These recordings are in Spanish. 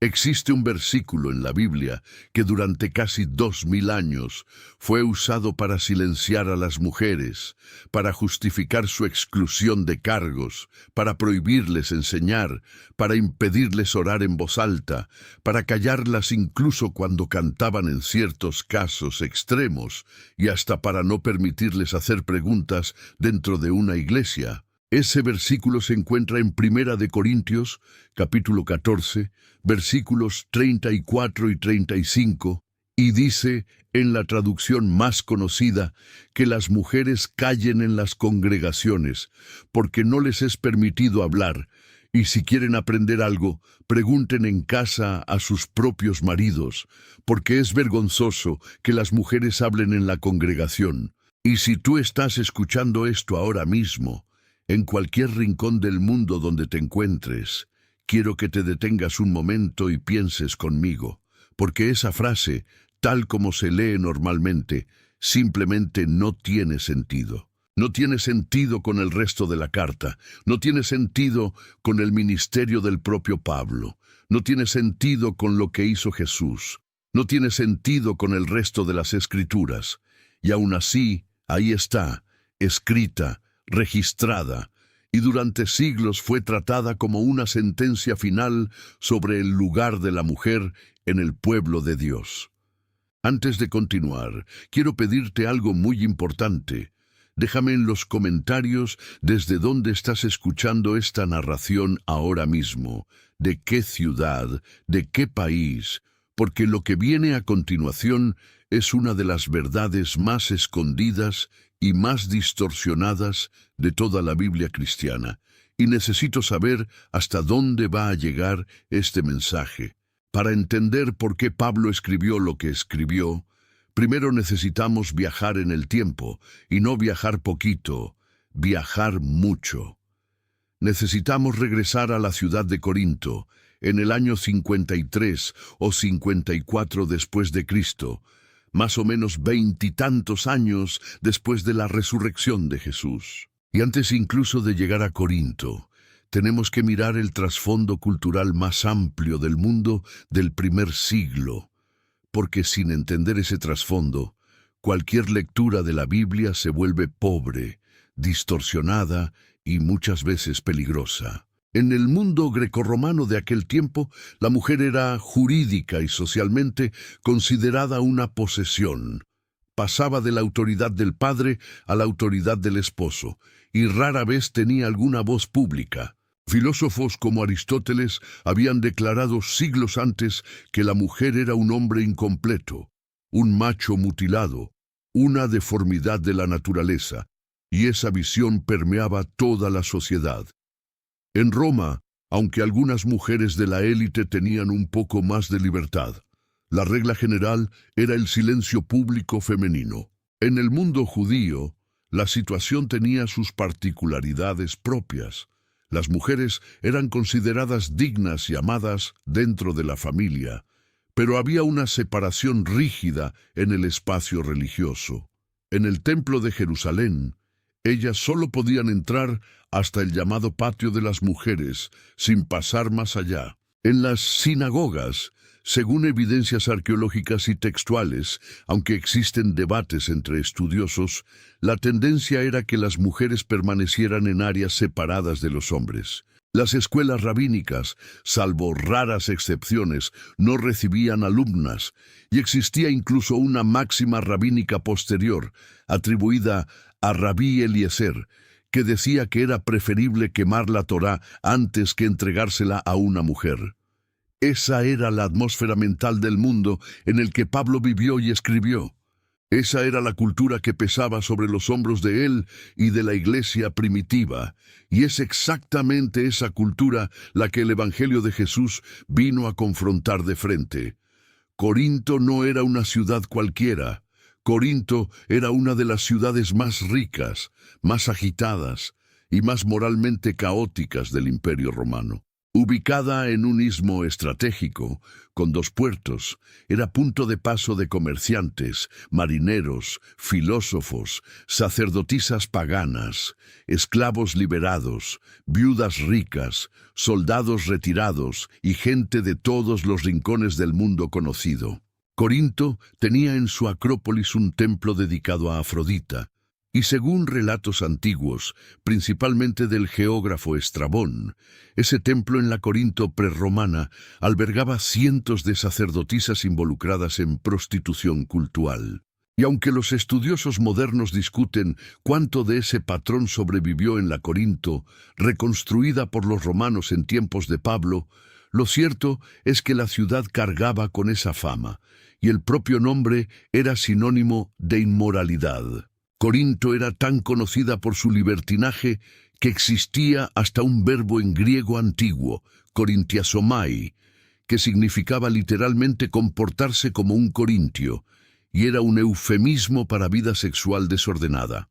Existe un versículo en la Biblia que durante casi 2000 años fue usado para silenciar a las mujeres, para justificar su exclusión de cargos, para prohibirles enseñar, para impedirles orar en voz alta, para callarlas incluso cuando cantaban en ciertos casos extremos y hasta para no permitirles hacer preguntas dentro de una iglesia. Ese versículo se encuentra en Primera de Corintios, capítulo 14, versículos 34 y 35, y dice, en la traducción más conocida, que las mujeres callen en las congregaciones, porque no les es permitido hablar, y si quieren aprender algo, pregunten en casa a sus propios maridos, porque es vergonzoso que las mujeres hablen en la congregación. Y si tú estás escuchando esto ahora mismo, en cualquier rincón del mundo donde te encuentres, quiero que te detengas un momento y pienses conmigo, porque esa frase, tal como se lee normalmente, simplemente no tiene sentido. No tiene sentido con el resto de la carta, no tiene sentido con el ministerio del propio Pablo, no tiene sentido con lo que hizo Jesús, no tiene sentido con el resto de las Escrituras, y aún así, ahí está, escrita, registrada, y durante siglos fue tratada como una sentencia final sobre el lugar de la mujer en el pueblo de Dios. Antes de continuar, quiero pedirte algo muy importante. Déjame en los comentarios desde dónde estás escuchando esta narración ahora mismo, de qué ciudad, de qué país, porque lo que viene a continuación es una de las verdades más escondidas y más distorsionadas de toda la Biblia cristiana, y necesito saber hasta dónde va a llegar este mensaje. Para entender por qué Pablo escribió lo que escribió, primero necesitamos viajar en el tiempo, y no viajar poquito, viajar mucho. Necesitamos regresar a la ciudad de Corinto, en el año 53 o 54 después de Cristo, más o menos 20 y tantos años después de la resurrección de Jesús. Y antes incluso de llegar a Corinto, tenemos que mirar el trasfondo cultural más amplio del mundo del primer siglo, porque sin entender ese trasfondo, cualquier lectura de la Biblia se vuelve pobre, distorsionada y muchas veces peligrosa. En el mundo grecorromano de aquel tiempo, la mujer era jurídica y socialmente considerada una posesión. Pasaba de la autoridad del padre a la autoridad del esposo, y rara vez tenía alguna voz pública. Filósofos como Aristóteles habían declarado siglos antes que la mujer era un hombre incompleto, un macho mutilado, una deformidad de la naturaleza, y esa visión permeaba toda la sociedad. En Roma, aunque algunas mujeres de la élite tenían un poco más de libertad, la regla general era el silencio público femenino. En el mundo judío, la situación tenía sus particularidades propias. Las mujeres eran consideradas dignas y amadas dentro de la familia, pero había una separación rígida en el espacio religioso. En el templo de Jerusalén, ellas solo podían entrar hasta el llamado patio de las mujeres, sin pasar más allá. En las sinagogas, según evidencias arqueológicas y textuales, aunque existen debates entre estudiosos, la tendencia era que las mujeres permanecieran en áreas separadas de los hombres. Las escuelas rabínicas, salvo raras excepciones, no recibían alumnas, y existía incluso una máxima rabínica posterior, atribuida a Rabí Eliezer, que decía que era preferible quemar la Torá antes que entregársela a una mujer. Esa era la atmósfera mental del mundo en el que Pablo vivió y escribió. Esa era la cultura que pesaba sobre los hombros de él y de la iglesia primitiva, y es exactamente esa cultura la que el Evangelio de Jesús vino a confrontar de frente. Corinto no era una ciudad cualquiera. Corinto era una de las ciudades más ricas, más agitadas y más moralmente caóticas del Imperio Romano. Ubicada en un istmo estratégico, con dos puertos, era punto de paso de comerciantes, marineros, filósofos, sacerdotisas paganas, esclavos liberados, viudas ricas, soldados retirados y gente de todos los rincones del mundo conocido. Corinto tenía en su acrópolis un templo dedicado a Afrodita, y según relatos antiguos, principalmente del geógrafo Estrabón, ese templo en la Corinto prerromana albergaba cientos de sacerdotisas involucradas en prostitución cultural. Y aunque los estudiosos modernos discuten cuánto de ese patrón sobrevivió en la Corinto, reconstruida por los romanos en tiempos de Pablo, lo cierto es que la ciudad cargaba con esa fama, y el propio nombre era sinónimo de inmoralidad. Corinto era tan conocida por su libertinaje que existía hasta un verbo en griego antiguo, korintiasomai, que significaba literalmente comportarse como un corintio, y era un eufemismo para vida sexual desordenada.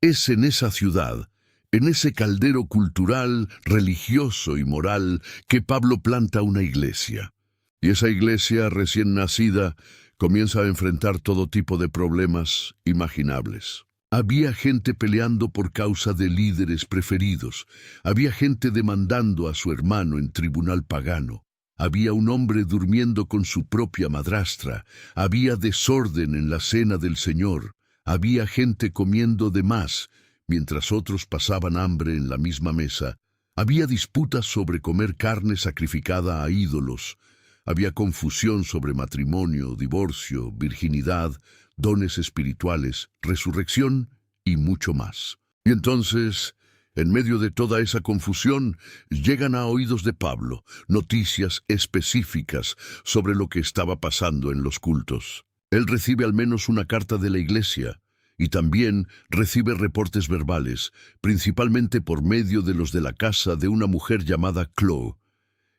Es en esa ciudad, en ese caldero cultural, religioso y moral, que Pablo planta una iglesia. Y esa iglesia recién nacida comienza a enfrentar todo tipo de problemas imaginables. Había gente peleando por causa de líderes preferidos. Había gente demandando a su hermano en tribunal pagano. Había un hombre durmiendo con su propia madrastra. Había desorden en la cena del Señor. Había gente comiendo de más, mientras otros pasaban hambre en la misma mesa. Había disputas sobre comer carne sacrificada a ídolos. Había confusión sobre matrimonio, divorcio, virginidad, dones espirituales, resurrección y mucho más. Y entonces, en medio de toda esa confusión, llegan a oídos de Pablo noticias específicas sobre lo que estaba pasando en los cultos. Él recibe al menos una carta de la iglesia y también recibe reportes verbales, principalmente por medio de los de la casa de una mujer llamada Clo.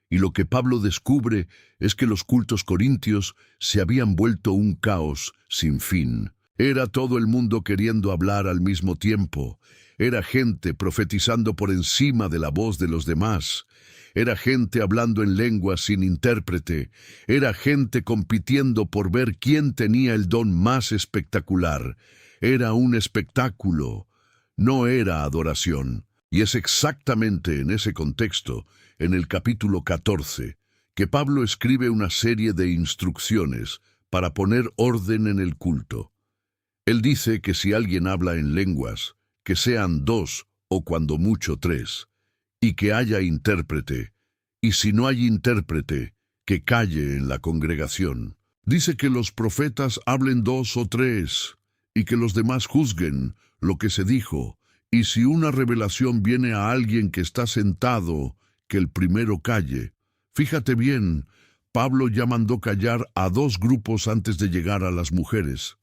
Y lo que Pablo descubre es que los cultos corintios se habían vuelto un caos sin fin. Era todo el mundo queriendo hablar al mismo tiempo. Era gente profetizando por encima de la voz de los demás. Era gente hablando en lenguas sin intérprete. Era gente compitiendo por ver quién tenía el don más espectacular. Era un espectáculo, no era adoración. Y es exactamente en ese contexto, en el capítulo 14, que Pablo escribe una serie de instrucciones para poner orden en el culto. Él dice que si alguien habla en lenguas, que sean 2 o cuando mucho 3, y que haya intérprete, y si no hay intérprete, que calle en la congregación. Dice que los profetas hablen 2 o 3, y que los demás juzguen lo que se dijo, y si una revelación viene a alguien que está sentado, que el primero calle. Fíjate bien, Pablo ya mandó callar a 2 grupos antes de llegar a las mujeres.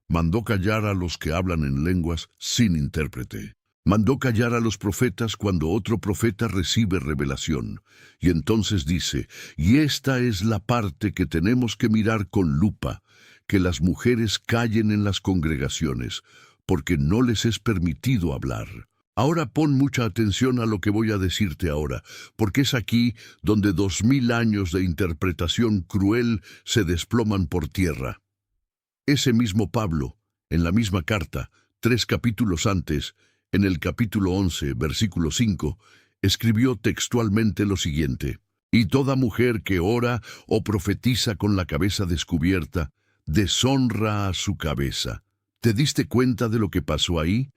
Mandó callar a los que hablan en lenguas sin intérprete. Mandó callar a los profetas cuando otro profeta recibe revelación. Y entonces dice, y esta es la parte que tenemos que mirar con lupa, que las mujeres callen en las congregaciones, porque no les es permitido hablar. Ahora pon mucha atención a lo que voy a decirte ahora, porque es aquí donde 2000 años de interpretación cruel se desploman por tierra. Ese mismo Pablo, en la misma carta, 3 capítulos antes, en el capítulo 11, versículo 5, escribió textualmente lo siguiente: «Y toda mujer que ora o profetiza con la cabeza descubierta, deshonra a su cabeza». ¿Te diste cuenta de lo que pasó ahí?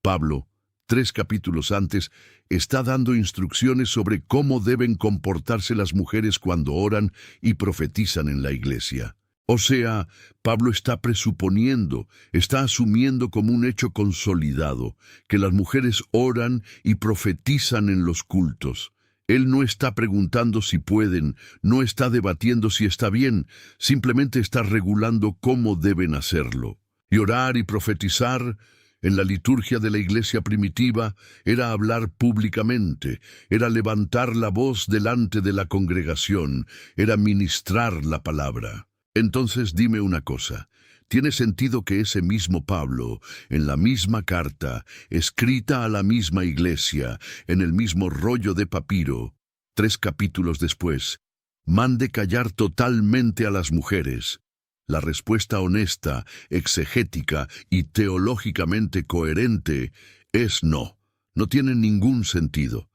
Pablo, 3 capítulos antes, está dando instrucciones sobre cómo deben comportarse las mujeres cuando oran y profetizan en la iglesia. O sea, Pablo está presuponiendo, está asumiendo como un hecho consolidado, que las mujeres oran y profetizan en los cultos. Él no está preguntando si pueden, no está debatiendo si está bien, simplemente está regulando cómo deben hacerlo. Y orar y profetizar, en la liturgia de la iglesia primitiva, era hablar públicamente, era levantar la voz delante de la congregación, era ministrar la palabra. Entonces dime una cosa, ¿tiene sentido que ese mismo Pablo, en la misma carta, escrita a la misma iglesia, en el mismo rollo de papiro, 3 capítulos después, mande callar totalmente a las mujeres. La respuesta honesta, exegética y teológicamente coherente es no. No tiene ningún sentido.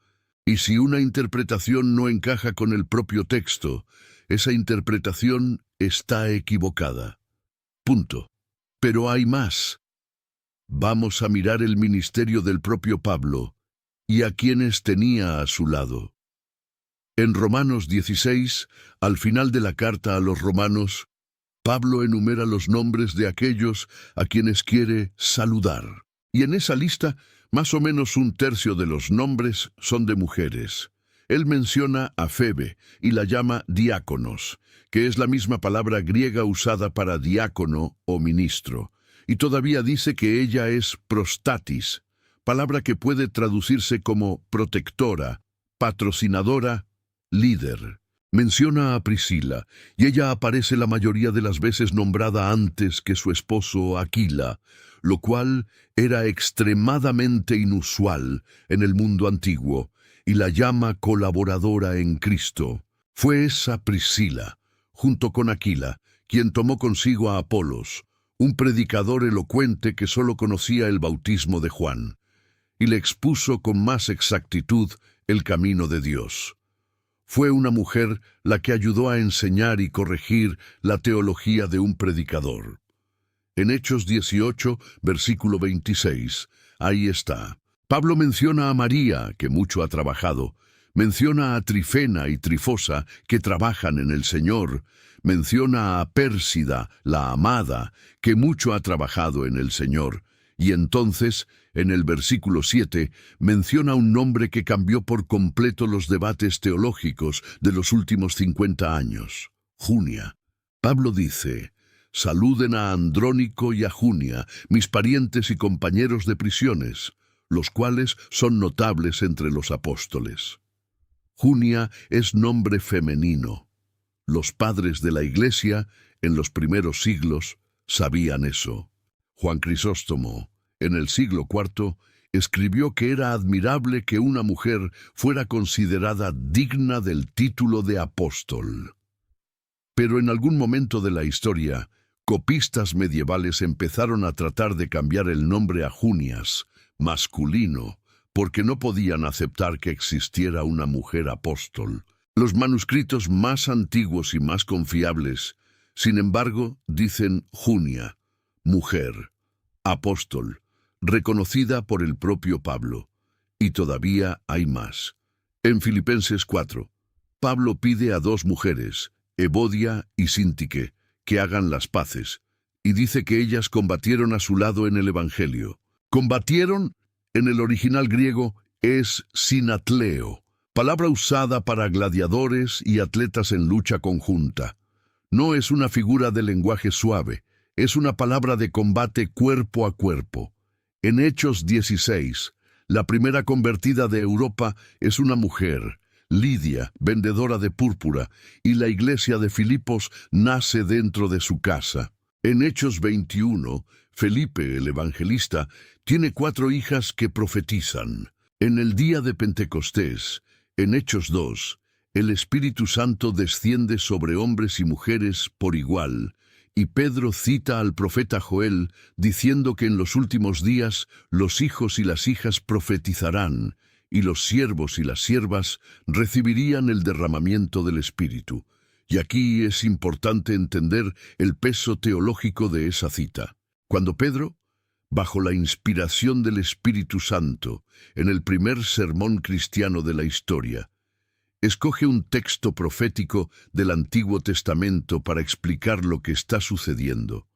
Y si una interpretación no encaja con el propio texto, esa interpretación está equivocada. Punto. Pero hay más. Vamos a mirar el ministerio del propio Pablo y a quienes tenía a su lado. En Romanos 16, al final de la carta a los romanos, Pablo enumera los nombres de aquellos a quienes quiere saludar. Y en esa lista, más o menos un tercio de los nombres son de mujeres. Él menciona a Febe y la llama diáconos, que es la misma palabra griega usada para diácono o ministro. Y todavía dice que ella es prostatis, palabra que puede traducirse como protectora, patrocinadora, líder. Menciona a Priscila, y ella aparece la mayoría de las veces nombrada antes que su esposo Aquila, lo cual era extremadamente inusual en el mundo antiguo, y la llama colaboradora en Cristo. Fue esa Priscila, junto con Aquila, quien tomó consigo a Apolos, un predicador elocuente que solo conocía el bautismo de Juan, y le expuso con más exactitud el camino de Dios. Fue una mujer la que ayudó a enseñar y corregir la teología de un predicador. En Hechos 18, versículo 26, ahí está. Pablo menciona a María, que mucho ha trabajado, menciona a Trifena y Trifosa, que trabajan en el Señor, menciona a Pérsida, la amada, que mucho ha trabajado en el Señor, y entonces, en el versículo 7, menciona un nombre que cambió por completo los debates teológicos de los últimos 50 años, Junia. Pablo dice: saluden a Andrónico y a Junia, mis parientes y compañeros de prisiones, los cuales son notables entre los apóstoles. Junia es nombre femenino. Los padres de la Iglesia, en los primeros siglos, sabían eso. Juan Crisóstomo, en el siglo IV, escribió que era admirable que una mujer fuera considerada digna del título de apóstol. Pero en algún momento de la historia, copistas medievales empezaron a tratar de cambiar el nombre a Junias, masculino, porque no podían aceptar que existiera una mujer apóstol. Los manuscritos más antiguos y más confiables, sin embargo, dicen Junia, mujer, apóstol, reconocida por el propio Pablo. Y todavía hay más. En Filipenses 4, Pablo pide a dos mujeres, Evodia y Síntique, que hagan las paces, y dice que ellas combatieron a su lado en el Evangelio. Combatieron, en el original griego, es sinatleo, palabra usada para gladiadores y atletas en lucha conjunta. No es una figura de lenguaje suave, es una palabra de combate cuerpo a cuerpo. En Hechos 16, la primera convertida de Europa es una mujer, Lidia, vendedora de púrpura, y la iglesia de Filipos nace dentro de su casa. En Hechos 21, Felipe, el evangelista, tiene 4 hijas que profetizan. En el día de Pentecostés, en Hechos 2, el Espíritu Santo desciende sobre hombres y mujeres por igual, y Pedro cita al profeta Joel diciendo que en los últimos días los hijos y las hijas profetizarán, y los siervos y las siervas recibirían el derramamiento del Espíritu. Y aquí es importante entender el peso teológico de esa cita. Cuando Pedro, bajo la inspiración del Espíritu Santo, en el primer sermón cristiano de la historia, escoge un texto profético del Antiguo Testamento para explicar lo que está sucediendo.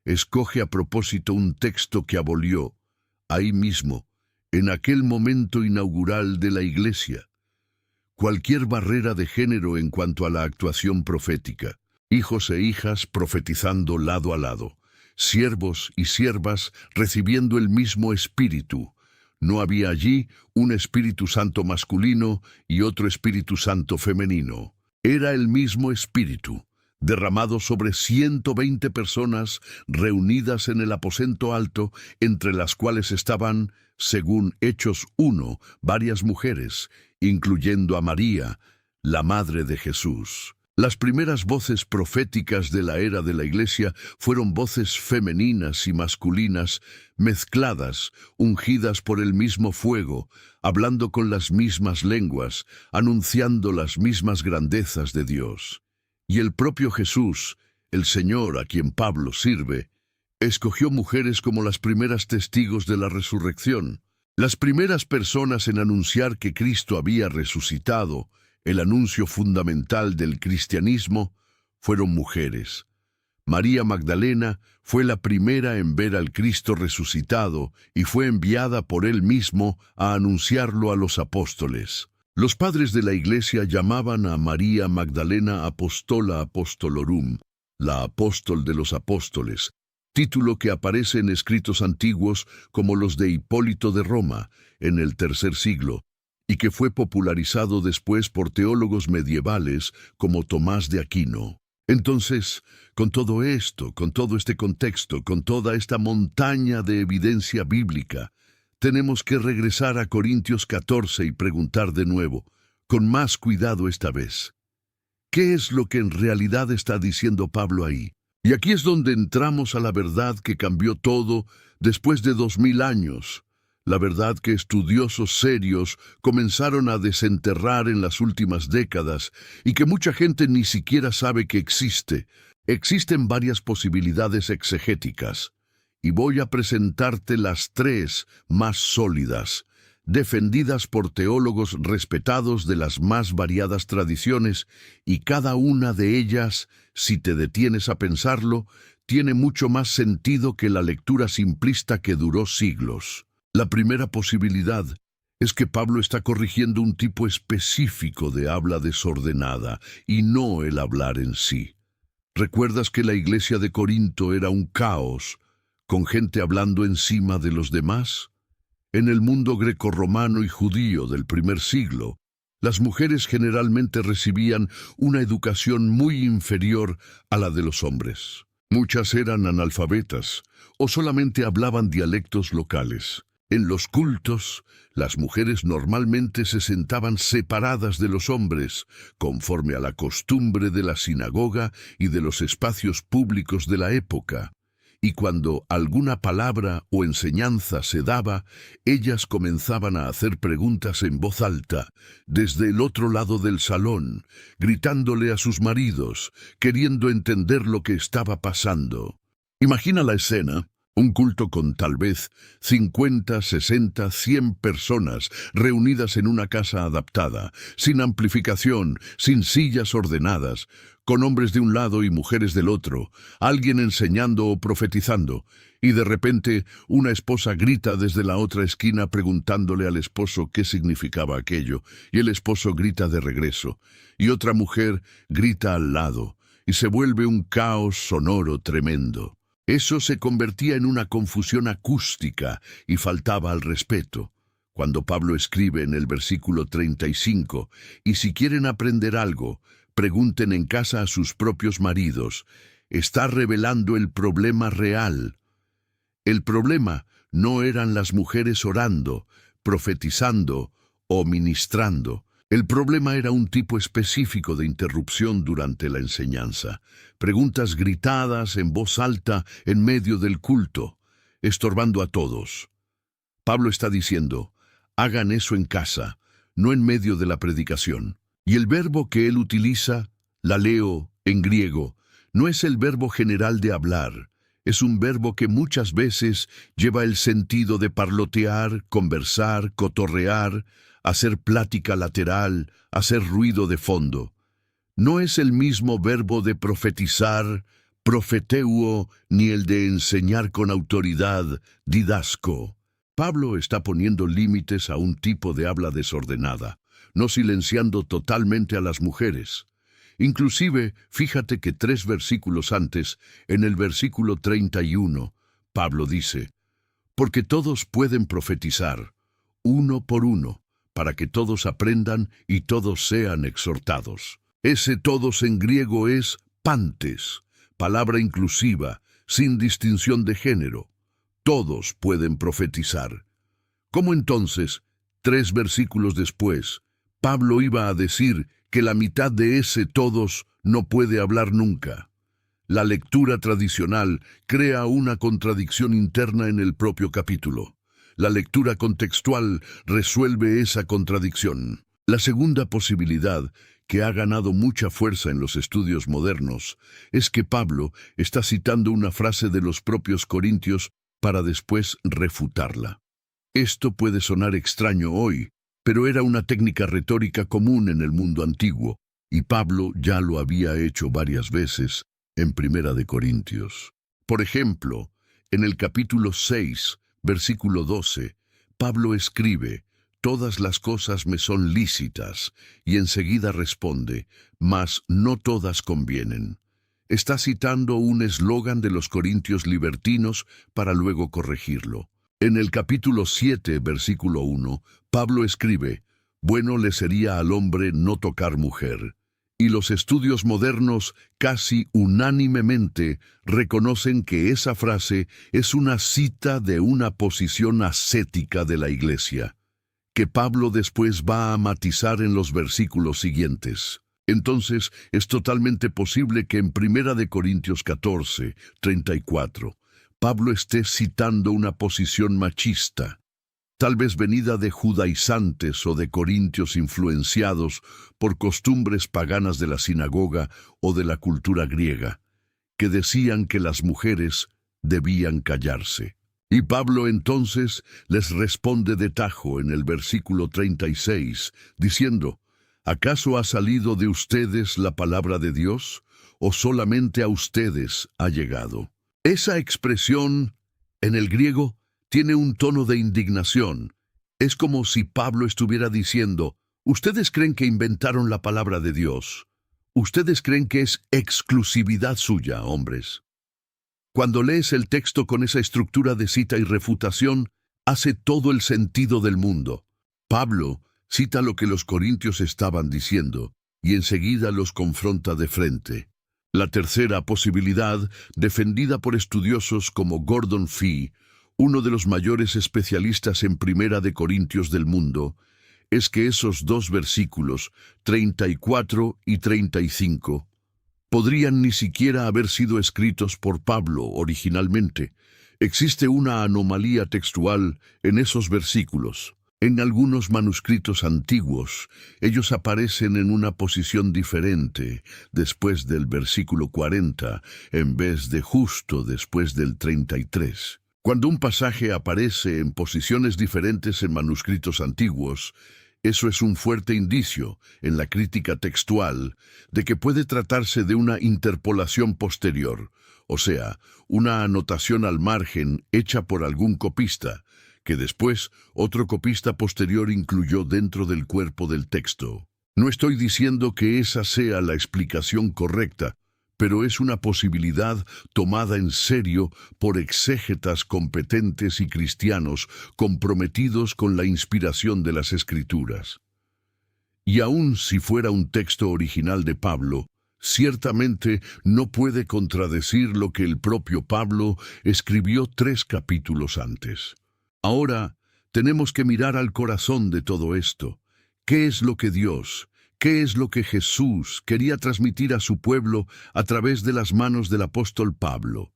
Escoge a propósito un texto que abolió, ahí mismo, en aquel momento inaugural de la Iglesia, cualquier barrera de género en cuanto a la actuación profética. Hijos e hijas profetizando lado a lado, siervos y siervas recibiendo el mismo Espíritu. No había allí un Espíritu Santo masculino y otro Espíritu Santo femenino. Era el mismo Espíritu, derramado sobre 120 personas reunidas en el aposento alto, entre las cuales estaban, según Hechos 1, varias mujeres, incluyendo a María, la madre de Jesús. Las primeras voces proféticas de la era de la Iglesia fueron voces femeninas y masculinas, mezcladas, ungidas por el mismo fuego, hablando con las mismas lenguas, anunciando las mismas grandezas de Dios. Y el propio Jesús, el Señor a quien Pablo sirve, escogió mujeres como las primeras testigos de la resurrección. Las primeras personas en anunciar que Cristo había resucitado, el anuncio fundamental del cristianismo, fueron mujeres. María Magdalena fue la primera en ver al Cristo resucitado y fue enviada por él mismo a anunciarlo a los apóstoles. Los padres de la Iglesia llamaban a María Magdalena Apostola Apostolorum, la apóstol de los apóstoles, título que aparece en escritos antiguos como los de Hipólito de Roma en el tercer siglo, y que fue popularizado después por teólogos medievales como Tomás de Aquino. Entonces, con todo esto, con todo este contexto, con toda esta montaña de evidencia bíblica, tenemos que regresar a Corintios 14 y preguntar de nuevo, con más cuidado esta vez, ¿qué es lo que en realidad está diciendo Pablo ahí? Y aquí es donde entramos a la verdad que cambió todo después de 2000 años. La verdad que estudiosos serios comenzaron a desenterrar en las últimas décadas y que mucha gente ni siquiera sabe que existe. Existen varias posibilidades exegéticas y voy a presentarte las tres más sólidas, defendidas por teólogos respetados de las más variadas tradiciones, y cada una de ellas, si te detienes a pensarlo, tiene mucho más sentido que la lectura simplista que duró siglos. La primera posibilidad es que Pablo está corrigiendo un tipo específico de habla desordenada y no el hablar en sí. ¿Recuerdas que la iglesia de Corinto era un caos, con gente hablando encima de los demás? En el mundo grecorromano y judío del primer siglo, las mujeres generalmente recibían una educación muy inferior a la de los hombres. Muchas eran analfabetas o solamente hablaban dialectos locales. En los cultos, las mujeres normalmente se sentaban separadas de los hombres, conforme a la costumbre de la sinagoga y de los espacios públicos de la época. Y cuando alguna palabra o enseñanza se daba, ellas comenzaban a hacer preguntas en voz alta, desde el otro lado del salón, gritándole a sus maridos, queriendo entender lo que estaba pasando. Imagina la escena. Un culto con tal vez 50, 60, 100 personas reunidas en una casa adaptada, sin amplificación, sin sillas ordenadas, con hombres de un lado y mujeres del otro, alguien enseñando o profetizando, y de repente una esposa grita desde la otra esquina preguntándole al esposo qué significaba aquello, y el esposo grita de regreso, y otra mujer grita al lado, y se vuelve un caos sonoro tremendo. Eso se convertía en una confusión acústica y faltaba al respeto. Cuando Pablo escribe en el versículo 35, y si quieren aprender algo, pregunten en casa a sus propios maridos, está revelando el problema real. El problema no eran las mujeres orando, profetizando o ministrando. El problema era un tipo específico de interrupción durante la enseñanza. Preguntas gritadas en voz alta en medio del culto, estorbando a todos. Pablo está diciendo, hagan eso en casa, no en medio de la predicación. Y el verbo que él utiliza, la leo en griego, no es el verbo general de hablar. Es un verbo que muchas veces lleva el sentido de parlotear, conversar, cotorrear, hacer plática lateral, hacer ruido de fondo. No es el mismo verbo de profetizar, profeteuo, ni el de enseñar con autoridad, didasco. Pablo está poniendo límites a un tipo de habla desordenada, no silenciando totalmente a las mujeres. Inclusive, fíjate que 3 versículos antes, en el versículo 31, Pablo dice, porque todos pueden profetizar, uno por uno, para que todos aprendan y todos sean exhortados. Ese todos en griego es pantes, palabra inclusiva, sin distinción de género. Todos pueden profetizar. ¿Cómo entonces, 3 versículos después, Pablo iba a decir que la mitad de ese todos no puede hablar nunca? La lectura tradicional crea una contradicción interna en el propio capítulo. La lectura contextual resuelve esa contradicción. La segunda posibilidad, que ha ganado mucha fuerza en los estudios modernos, es que Pablo está citando una frase de los propios corintios para después refutarla. Esto puede sonar extraño hoy, pero era una técnica retórica común en el mundo antiguo, y Pablo ya lo había hecho varias veces en Primera de Corintios. Por ejemplo, en el capítulo 6, versículo 12, Pablo escribe: «Todas las cosas me son lícitas», y enseguida responde: «Mas no todas convienen». Está citando un eslogan de los corintios libertinos para luego corregirlo. En el capítulo 7, versículo 1, Pablo escribe: «Bueno le sería al hombre no tocar mujer». Y los estudios modernos casi unánimemente reconocen que esa frase es una cita de una posición ascética de la Iglesia, que Pablo después va a matizar en los versículos siguientes. Entonces, es totalmente posible que en Primera de Corintios 14, 34, Pablo esté citando una posición machista, tal vez venida de judaizantes o de corintios influenciados por costumbres paganas de la sinagoga o de la cultura griega, que decían que las mujeres debían callarse. Y Pablo entonces les responde de tajo en el versículo 36, diciendo: ¿acaso ha salido de ustedes la palabra de Dios, o solamente a ustedes ha llegado? Esa expresión, en el griego, tiene un tono de indignación. Es como si Pablo estuviera diciendo: ¿ustedes creen que inventaron la palabra de Dios? ¿Ustedes creen que es exclusividad suya, hombres? Cuando lees el texto con esa estructura de cita y refutación, hace todo el sentido del mundo. Pablo cita lo que los corintios estaban diciendo y enseguida los confronta de frente. La tercera posibilidad, defendida por estudiosos como Gordon Fee, uno de los mayores especialistas en Primera de Corintios del mundo, es que esos 2 versículos, 34 y 35, podrían ni siquiera haber sido escritos por Pablo originalmente. Existe una anomalía textual en esos versículos. En algunos manuscritos antiguos, ellos aparecen en una posición diferente después del versículo 40, en vez de justo después del 33. Cuando un pasaje aparece en posiciones diferentes en manuscritos antiguos, eso es un fuerte indicio, en la crítica textual, de que puede tratarse de una interpolación posterior, o sea, una anotación al margen hecha por algún copista, que después otro copista posterior incluyó dentro del cuerpo del texto. No estoy diciendo que esa sea la explicación correcta, pero es una posibilidad tomada en serio por exégetas competentes y cristianos comprometidos con la inspiración de las Escrituras. Y aun si fuera un texto original de Pablo, ciertamente no puede contradecir lo que el propio Pablo escribió 3 capítulos antes. Ahora tenemos que mirar al corazón de todo esto. ¿Qué es lo que Dios, qué es lo que Jesús quería transmitir a su pueblo a través de las manos del apóstol Pablo?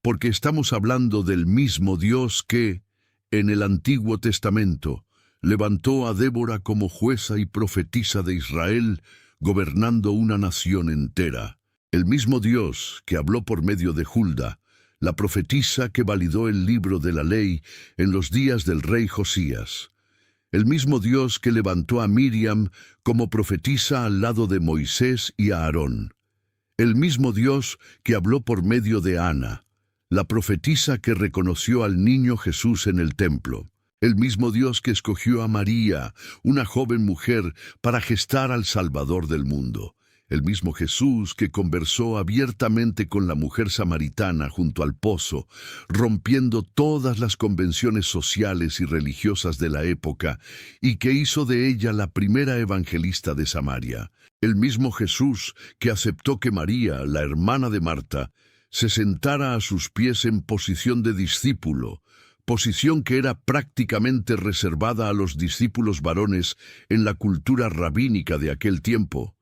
Porque estamos hablando del mismo Dios que, en el Antiguo Testamento, levantó a Débora como jueza y profetisa de Israel, gobernando una nación entera. El mismo Dios que habló por medio de Hulda, la profetisa que validó el libro de la ley en los días del rey Josías. El mismo Dios que levantó a Miriam como profetisa al lado de Moisés y a Aarón. El mismo Dios que habló por medio de Ana, la profetisa que reconoció al niño Jesús en el templo. El mismo Dios que escogió a María, una joven mujer, para gestar al Salvador del mundo. el mismo Jesús que conversó abiertamente con la mujer samaritana junto al pozo, rompiendo todas las convenciones sociales y religiosas de la época, y que hizo de ella la primera evangelista de Samaria. El mismo Jesús que aceptó que María, la hermana de Marta, se sentara a sus pies en posición de discípulo, posición que era prácticamente reservada a los discípulos varones en la cultura rabínica de aquel tiempo.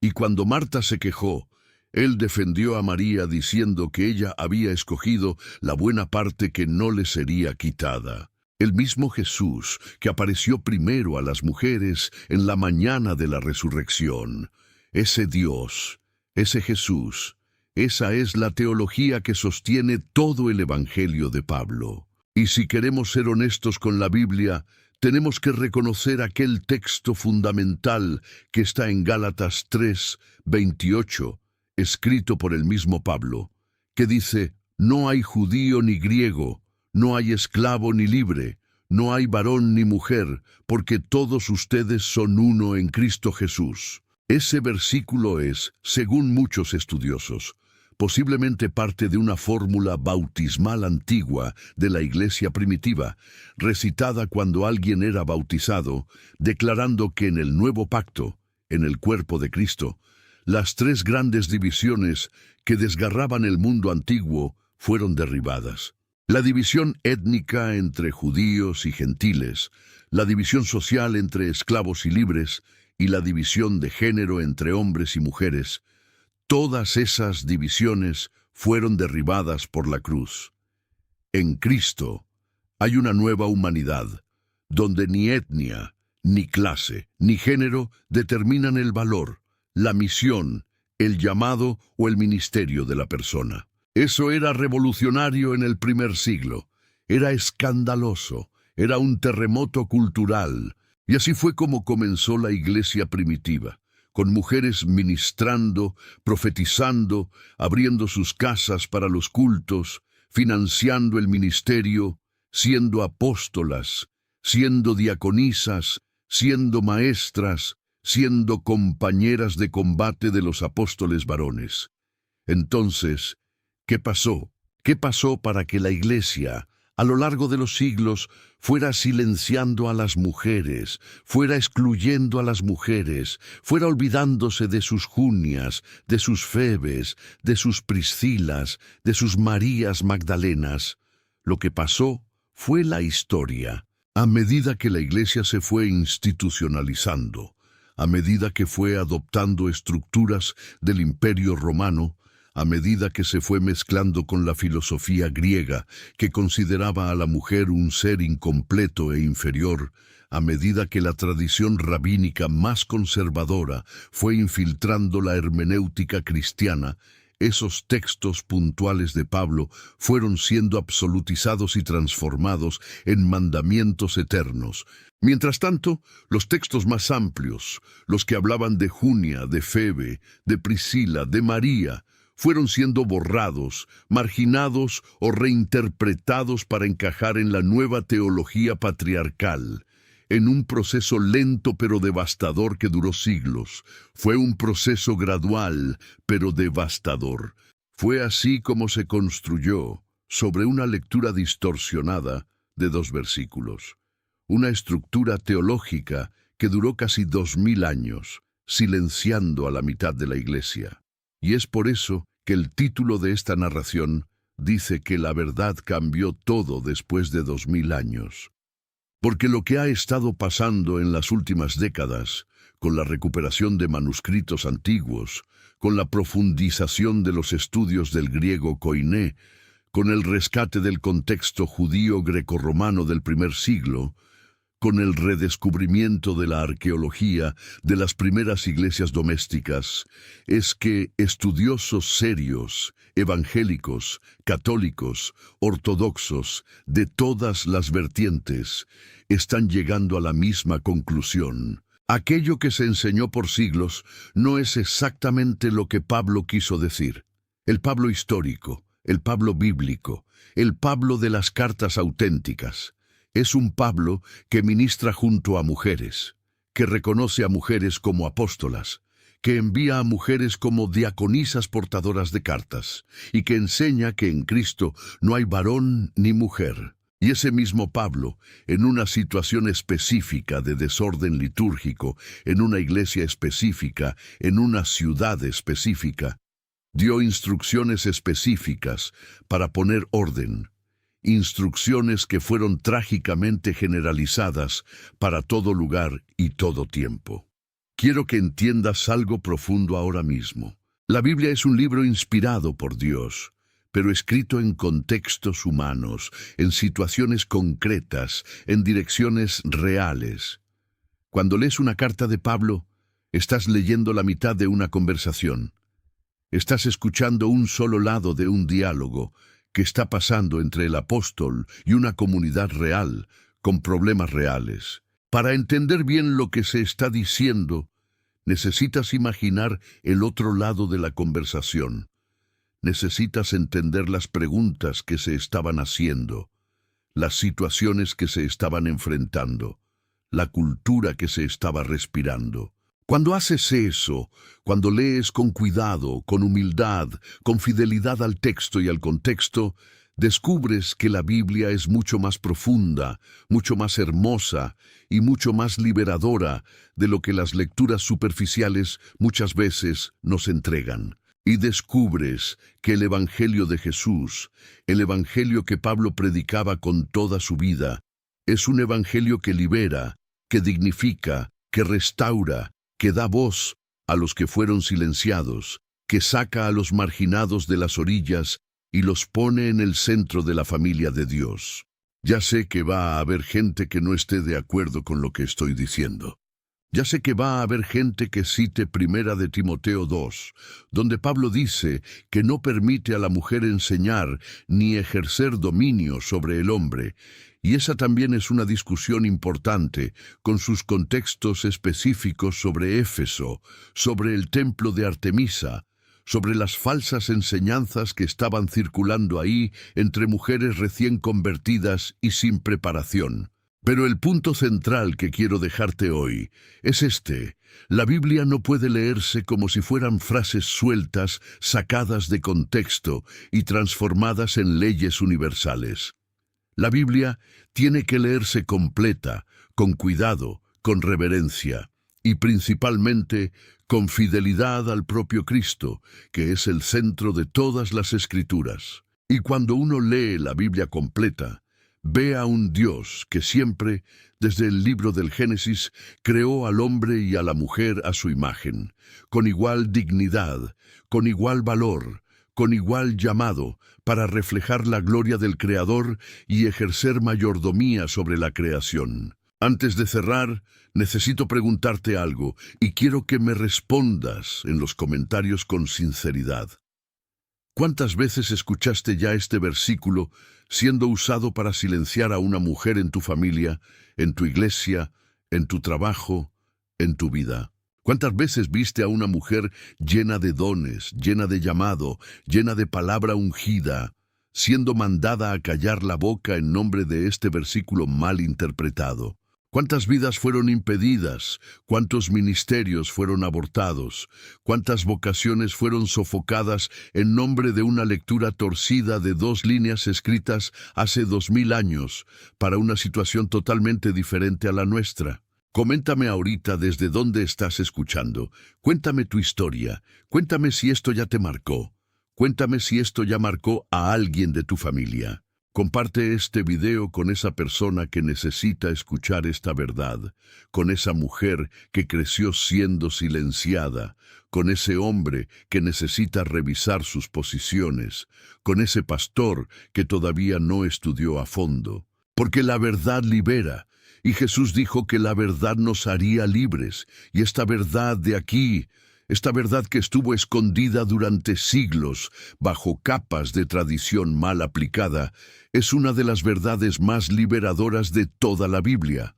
Y cuando Marta se quejó, él defendió a María diciendo que ella había escogido la buena parte que no le sería quitada. El mismo Jesús que apareció primero a las mujeres en la mañana de la resurrección. Ese Dios, ese Jesús, esa es la teología que sostiene todo el Evangelio de Pablo. Y si queremos ser honestos con la Biblia, tenemos que reconocer aquel texto fundamental que está en Gálatas 3:28, escrito por el mismo Pablo, que dice: no hay judío ni griego, no hay esclavo ni libre, no hay varón ni mujer, porque todos ustedes son uno en Cristo Jesús. Ese versículo es, según muchos estudiosos, posiblemente parte de una fórmula bautismal antigua de la iglesia primitiva, recitada cuando alguien era bautizado, declarando que en el nuevo pacto, en el cuerpo de Cristo, las tres grandes divisiones que desgarraban el mundo antiguo fueron derribadas. La división étnica entre judíos y gentiles, la división social entre esclavos y libres, y la división de género entre hombres y mujeres, todas esas divisiones fueron derribadas por la cruz. En Cristo hay una nueva humanidad, donde ni etnia, ni clase, ni género determinan el valor, la misión, el llamado o el ministerio de la persona. Eso era revolucionario en el primer siglo, era escandaloso, era un terremoto cultural, y así fue como comenzó la iglesia primitiva, con mujeres ministrando, profetizando, abriendo sus casas para los cultos, financiando el ministerio, siendo apóstolas, siendo diaconisas, siendo maestras, siendo compañeras de combate de los apóstoles varones. Entonces, ¿qué pasó? ¿Qué pasó para que la iglesia, a lo largo de los siglos, fuera silenciando a las mujeres, fuera excluyendo a las mujeres, fuera olvidándose de sus Junias, de sus Febes, de sus Priscilas, de sus Marías Magdalenas? Lo que pasó fue la historia. A medida que la iglesia se fue institucionalizando, a medida que fue adoptando estructuras del Imperio Romano, a medida que se fue mezclando con la filosofía griega, que consideraba a la mujer un ser incompleto e inferior, a medida que la tradición rabínica más conservadora fue infiltrando la hermenéutica cristiana, esos textos puntuales de Pablo fueron siendo absolutizados y transformados en mandamientos eternos. Mientras tanto, los textos más amplios, los que hablaban de Junia, de Febe, de Priscila, de María, fueron siendo borrados, marginados o reinterpretados para encajar en la nueva teología patriarcal, en un proceso lento pero devastador que duró siglos. Fue un proceso gradual pero devastador. Fue así como se construyó, sobre una lectura distorsionada de 2 versículos, una estructura teológica que duró casi 2000 años, silenciando a la mitad de la iglesia. Y es por eso que el título de esta narración dice que la verdad cambió todo después de 2000 años. Porque lo que ha estado pasando en las últimas décadas, con la recuperación de manuscritos antiguos, con la profundización de los estudios del griego koiné, con el rescate del contexto judío grecorromano del primer siglo, con el redescubrimiento de la arqueología de las primeras iglesias domésticas, es que estudiosos serios, evangélicos, católicos, ortodoxos, de todas las vertientes, están llegando a la misma conclusión. Aquello que se enseñó por siglos no es exactamente lo que Pablo quiso decir. El Pablo histórico, el Pablo bíblico, el Pablo de las cartas auténticas, es un Pablo que ministra junto a mujeres, que reconoce a mujeres como apóstolas, que envía a mujeres como diaconisas portadoras de cartas, y que enseña que en Cristo no hay varón ni mujer. Y ese mismo Pablo, en una situación específica de desorden litúrgico, en una iglesia específica, en una ciudad específica, dio instrucciones específicas para poner orden, instrucciones que fueron trágicamente generalizadas para todo lugar y todo tiempo. Quiero que entiendas algo profundo ahora mismo. La Biblia es un libro inspirado por Dios, pero escrito en contextos humanos, en situaciones concretas, en direcciones reales. Cuando lees una carta de Pablo, estás leyendo la mitad de una conversación. Estás escuchando un solo lado de un diálogo que está pasando entre el apóstol y una comunidad real, con problemas reales. Para entender bien lo que se está diciendo, necesitas imaginar el otro lado de la conversación. Necesitas entender las preguntas que se estaban haciendo, las situaciones que se estaban enfrentando, la cultura que se estaba respirando. Cuando haces eso, cuando lees con cuidado, con humildad, con fidelidad al texto y al contexto, descubres que la Biblia es mucho más profunda, mucho más hermosa y mucho más liberadora de lo que las lecturas superficiales muchas veces nos entregan. Y descubres que el Evangelio de Jesús, el Evangelio que Pablo predicaba con toda su vida, es un Evangelio que libera, que dignifica, que restaura, que da voz a los que fueron silenciados, que saca a los marginados de las orillas y los pone en el centro de la familia de Dios. Ya sé que va a haber gente que no esté de acuerdo con lo que estoy diciendo. Ya sé que va a haber gente que cite 1 de Timoteo 2, donde Pablo dice que no permite a la mujer enseñar ni ejercer dominio sobre el hombre, y esa también es una discusión importante, con sus contextos específicos sobre Éfeso, sobre el templo de Artemisa, sobre las falsas enseñanzas que estaban circulando ahí entre mujeres recién convertidas y sin preparación. Pero el punto central que quiero dejarte hoy es este. La Biblia no puede leerse como si fueran frases sueltas, sacadas de contexto y transformadas en leyes universales. La Biblia tiene que leerse completa, con cuidado, con reverencia y principalmente con fidelidad al propio Cristo, que es el centro de todas las Escrituras. Y cuando uno lee la Biblia completa, ve a un Dios que siempre, desde el libro del Génesis, creó al hombre y a la mujer a su imagen, con igual dignidad, con igual valor, con igual llamado, para reflejar la gloria del Creador y ejercer mayordomía sobre la creación. Antes de cerrar, necesito preguntarte algo, y quiero que me respondas en los comentarios con sinceridad. ¿Cuántas veces escuchaste ya este versículo siendo usado para silenciar a una mujer en tu familia, en tu iglesia, en tu trabajo, en tu vida? ¿Cuántas veces viste a una mujer llena de dones, llena de llamado, llena de palabra ungida, siendo mandada a callar la boca en nombre de este versículo mal interpretado? ¿Cuántas vidas fueron impedidas? ¿Cuántos ministerios fueron abortados? ¿Cuántas vocaciones fueron sofocadas en nombre de una lectura torcida de 2 líneas escritas hace 2000 años para una situación totalmente diferente a la nuestra? Coméntame ahorita desde dónde estás escuchando. Cuéntame tu historia. Cuéntame si esto ya te marcó. Cuéntame si esto ya marcó a alguien de tu familia. Comparte este video con esa persona que necesita escuchar esta verdad, con esa mujer que creció siendo silenciada, con ese hombre que necesita revisar sus posiciones, con ese pastor que todavía no estudió a fondo. Porque la verdad libera, y Jesús dijo que la verdad nos haría libres, y esta verdad de aquí, esta verdad que estuvo escondida durante siglos bajo capas de tradición mal aplicada, es una de las verdades más liberadoras de toda la Biblia.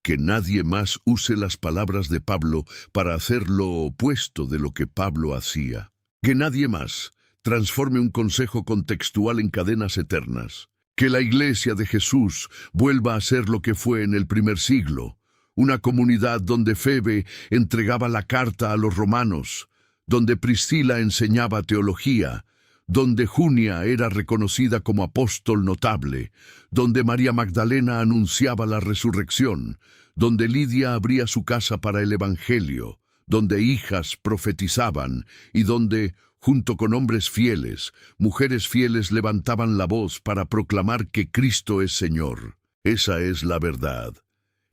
Que nadie más use las palabras de Pablo para hacer lo opuesto de lo que Pablo hacía. Que nadie más transforme un consejo contextual en cadenas eternas. Que la Iglesia de Jesús vuelva a ser lo que fue en el primer siglo, una comunidad donde Febe entregaba la carta a los romanos, donde Priscila enseñaba teología, donde Junia era reconocida como apóstol notable, donde María Magdalena anunciaba la resurrección, donde Lidia abría su casa para el Evangelio, donde hijas profetizaban y donde, junto con hombres fieles, mujeres fieles levantaban la voz para proclamar que Cristo es Señor. Esa es la verdad.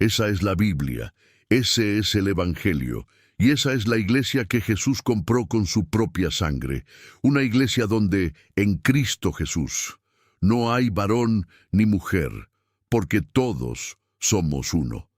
Esa es la Biblia. Ese es el Evangelio. Y esa es la iglesia que Jesús compró con su propia sangre. Una iglesia donde, en Cristo Jesús, no hay varón ni mujer, porque todos somos uno.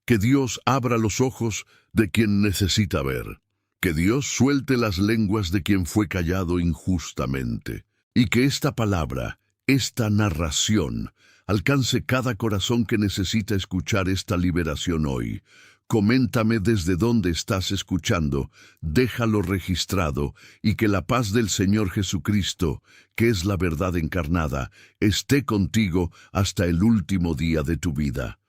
Que Dios abra los ojos de quien necesita ver. Que Dios suelte las lenguas de quien fue callado injustamente. Y que esta palabra, esta narración, alcance cada corazón que necesita escuchar esta liberación hoy. Coméntame desde dónde estás escuchando, déjalo registrado, y que la paz del Señor Jesucristo, que es la verdad encarnada, esté contigo hasta el último día de tu vida.